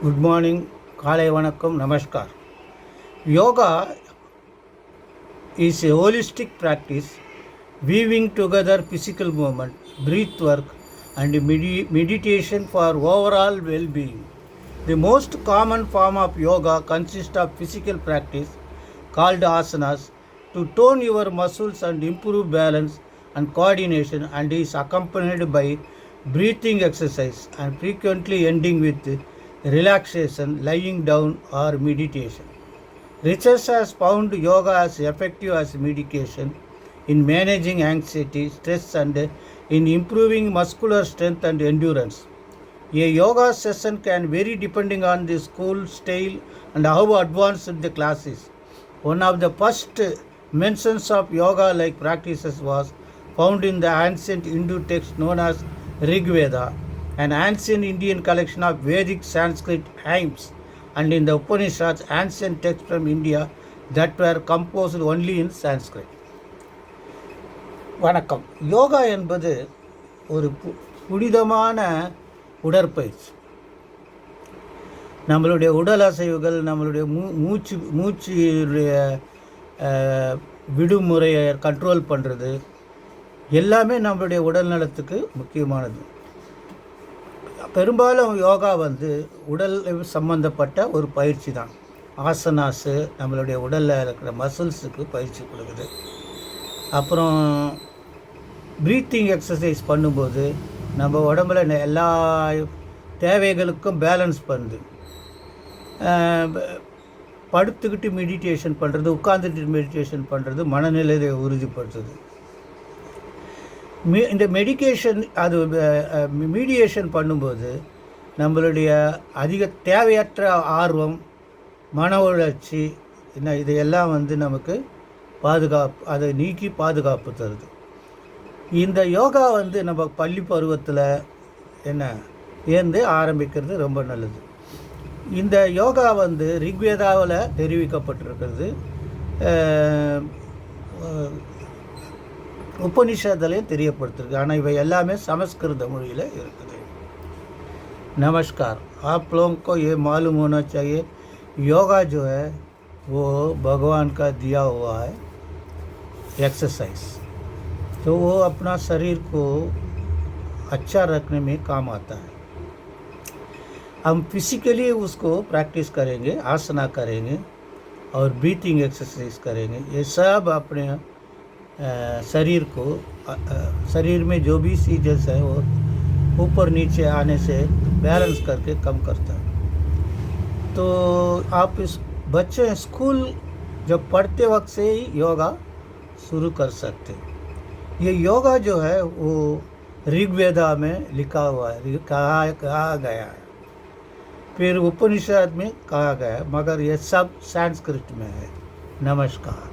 Good morning, காலை வணக்கம், நமஸ்கார். Yoga is a holistic practice weaving together physical movement, breath work and meditation for overall well-being. The most common form of yoga consists of physical practice called asanas to tone your muscles and improve balance and coordination, and is accompanied by breathing exercise and frequently ending with relaxation, lying down or meditation. Research has found yoga as effective as medication in managing anxiety, stress and in improving muscular strength and endurance. A yoga session can vary depending on the school style and how advanced the class is. One of the first mentions of yoga-like practices was found in the ancient Hindu text known as Rig Veda, an ancient Indian collection of Vedic Sanskrit hymns, and in the Upanishads, ancient texts from India that were composed only in Sanskrit. வணக்கம். யோகா என்பது ஒரு புனிதமான உடற்பயிற்சி. நம்மளுடைய உடல் அசைவுகள், நம்மளுடைய மூச்சுடைய விடுமுறையை கண்ட்ரோல் பண்ணுறது எல்லாமே நம்மளுடைய உடல் நலத்துக்கு முக்கியமானது. பெரும்பாலும் யோகா உடல் சம்பந்தப்பட்ட ஒரு பயிற்சி தான். ஆசனாஸு நம்மளுடைய உடலில் இருக்கிற மசில்ஸுக்கு பயிற்சி கொடுக்குது. அப்புறம் ப்ரீத்திங் எக்ஸசைஸ் பண்ணும்போது நம்ம உடம்புல எல்லா தேவைகளுக்கும் பேலன்ஸ் பண்ணுது. படுத்துக்கிட்டு மெடிடேஷன் பண்ணுறது, உட்காந்துட்டு மெடிடேஷன் பண்ணுறது மனநிலையை உறுதிப்படுத்துது. இந்த மெடிடேஷன் மீடியேஷன் பண்ணும்போது நம்மளுடைய அதிக தேவையற்ற ஆர்வம், மன உணர்ச்சி இதையெல்லாம் நமக்கு அதை நீக்கி பாதுகாப்பு தருது. இந்த யோகா நம்ம பள்ளி பருவத்தில் ஏந்து ஆரம்பிக்கிறது ரொம்ப நல்லது. இந்த யோகா ரிக்வேதாவில் தெரிவிக்கப்பட்டிருக்கிறது, உபனிஷத்துலேயும் தெரியப்படுத்திருக்கு. ஆனால் இவை எல்லாமே சமஸ்கிருத மொழியில் இருக்குது. नमस्कार. आप लोगों को ये मालूम होना चाहिए, योगा जो है वो भगवान का दिया हुआ है एक्सरसाइज, तो वो अपना शरीर को अच्छा रखने में काम आता है. हम फिजिकली उसको प्रैक्टिस करेंगे, आसना करेंगे और ब्रीथिंग एक्सरसाइज करेंगे. ये सब अपने शरीर में जो भी सीजन्स है वो ऊपर नीचे आने से बैलेंस करके कम करता है. तो आप इस बच्चे स्कूल जब पढ़ते वक्त से ही योगा शुरू कर सकते हैं. ये योगा जो है वो ऋग्वेदा में लिखा हुआ है, कहा गया है, फिर उपनिषद में कहा गया है, मगर ये सब संस्कृत में है. नमस्कार.